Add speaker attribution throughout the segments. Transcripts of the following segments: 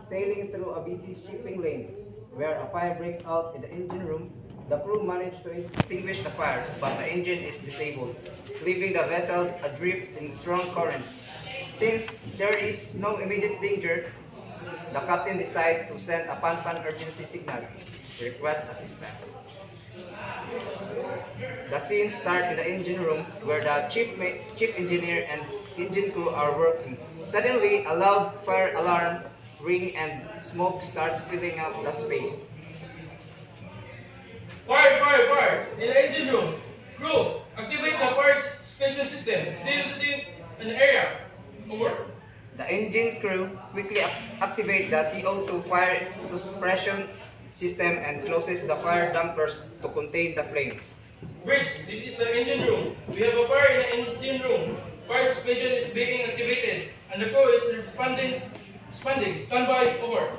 Speaker 1: Sailing through a busy shipping lane where a fire breaks out in the engine room, the crew managed to extinguish the fire, but the engine is disabled, leaving the vessel adrift in strong currents. Since there is no immediate danger, the captain decided to send a pan-pan urgency signal to request assistance. The scene starts in the engine room where the chief engineer and engine crew are working. Suddenly, a loud fire alarm ring and smoke starts filling up the space.
Speaker 2: Fire, fire, fire! In the engine room. Crew, activate the fire suspension system. Seal the thing in the area. Over.
Speaker 1: The engine crew quickly activate the CO2 fire suppression system and closes the fire dampers to contain the flame.
Speaker 2: Bridge, this is the engine room. We have a fire in the engine room. Fire suspension is being activated and the crew is responding. Stand by, over.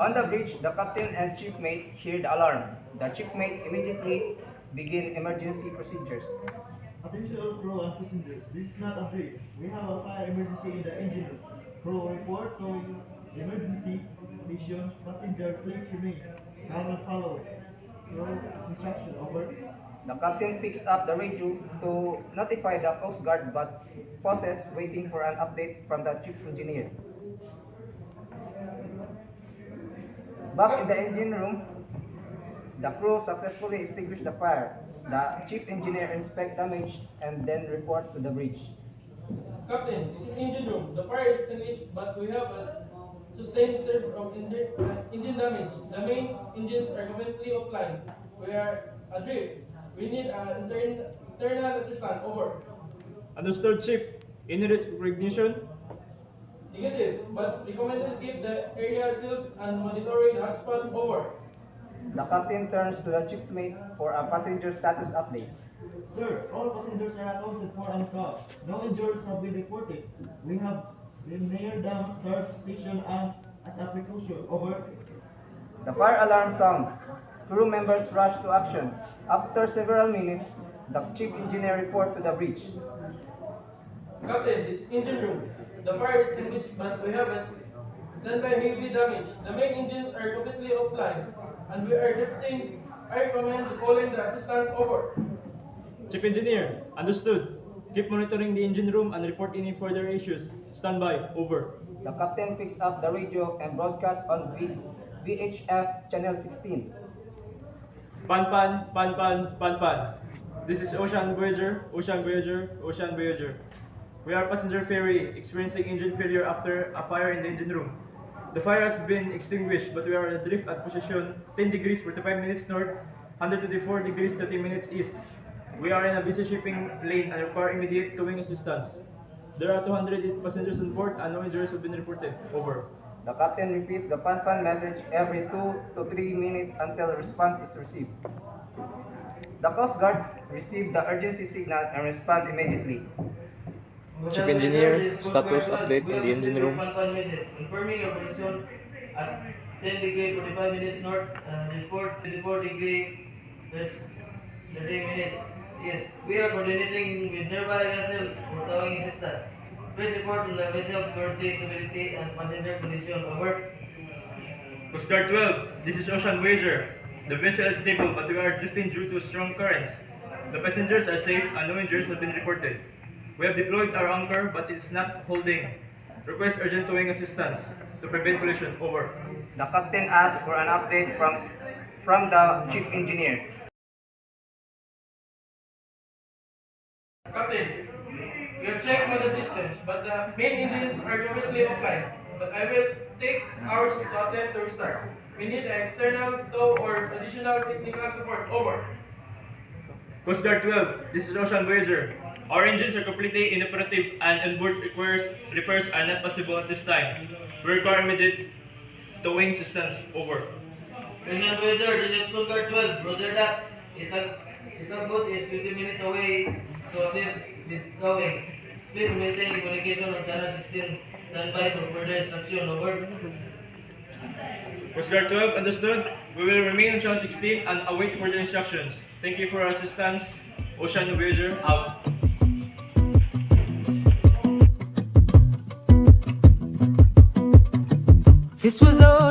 Speaker 1: On the bridge, the captain and chief mate hear the alarm. The chief mate immediately begin emergency procedures.
Speaker 3: Attention all crew and passengers, this is not a bridge. We have a fire emergency in the engine room. Crew report to emergency station. Passenger, please remain calm and follow crew instruction. Over.
Speaker 1: The captain picks up the radio to notify the Coast Guard but pauses waiting for an update from the chief engineer. Back in the engine room, the crew successfully extinguished the fire. The chief engineer inspects damage and then report to the bridge.
Speaker 2: Captain, this is engine room. The fire is extinguished, but we have a sustained surge of engine damage. The main engines are completely offline. We are adrift. We need internal assistance. Over.
Speaker 4: Understood, Chief. Any risk recognition?
Speaker 2: Negative, but recommended keep the area sealed and monitoring the hotspot. Over.
Speaker 1: The captain turns to the chief mate for a passenger status update.
Speaker 3: Sir, all passengers are accounted for and caught. No injuries have been reported. We have been near down start station and as a precaution. Over.
Speaker 1: The fire alarm sounds. Crew members rush to action. After several minutes, the chief engineer reports to the bridge.
Speaker 2: Captain, this engine room. The fire is extinguished, but we have a standby heavy damage. The main engines are completely offline, and we are drifting. I recommend calling the assistance. Over.
Speaker 4: Chief Engineer, understood. Keep monitoring the engine room and report any further issues. Stand by. Over.
Speaker 1: The captain picks up the radio and broadcasts on VHF channel 16.
Speaker 4: Pan pan, pan pan, pan pan. This is Ocean Voyager, Ocean Voyager, Ocean Voyager. We are passenger ferry experiencing engine failure after a fire in the engine room. The fire has been extinguished, but we are adrift at position 10 degrees 45 minutes north, 124 degrees 30 minutes east. We are in a busy shipping lane and require immediate towing assistance. There are 208 passengers on board and no injuries have been reported. Over.
Speaker 1: The captain repeats the pan-pan message every 2 to 3 minutes until a response is received. The Coast Guard receive the urgency signal and respond immediately.
Speaker 5: Chief Engineer, status update on the engine room.
Speaker 3: Confirming your position at 10 degree 45 minutes north and 4 degree 30 minutes. Yes, we are coordinating with nearby vessel for towing assistance. Please report on the vessel's currently stability and passenger condition. Over.
Speaker 4: Coast Guard 12, this is Ocean Voyager. The vessel is stable but we are drifting due to strong currents. The passengers are safe and no injuries have been reported. We have deployed our anchor but it's not holding. Request urgent towing assistance to prevent collision. Over.
Speaker 1: The captain asks for an update from the chief engineer.
Speaker 2: Captain, we have checked all the systems, but the main engines are completely offline. But I will take hours to attempt to restart. We need an external tow or additional technical support. Over.
Speaker 4: Coast Guard 12, this is Ocean Voyager. Our engines are completely inoperative and onboard repairs are not possible at this time. We require immediate towing assistance. Over.
Speaker 3: Ocean Voyager, this is Coast Guard 12. Roger that. Itag boat is 50 minutes away to assist with towing. Please maintain communication on channel 16. Stand by for further instruction. Over.
Speaker 4: Coast Guard 12, understood. We will remain on channel 16 and await further instructions. Thank you for your assistance. Ocean Voyager out.
Speaker 6: This was all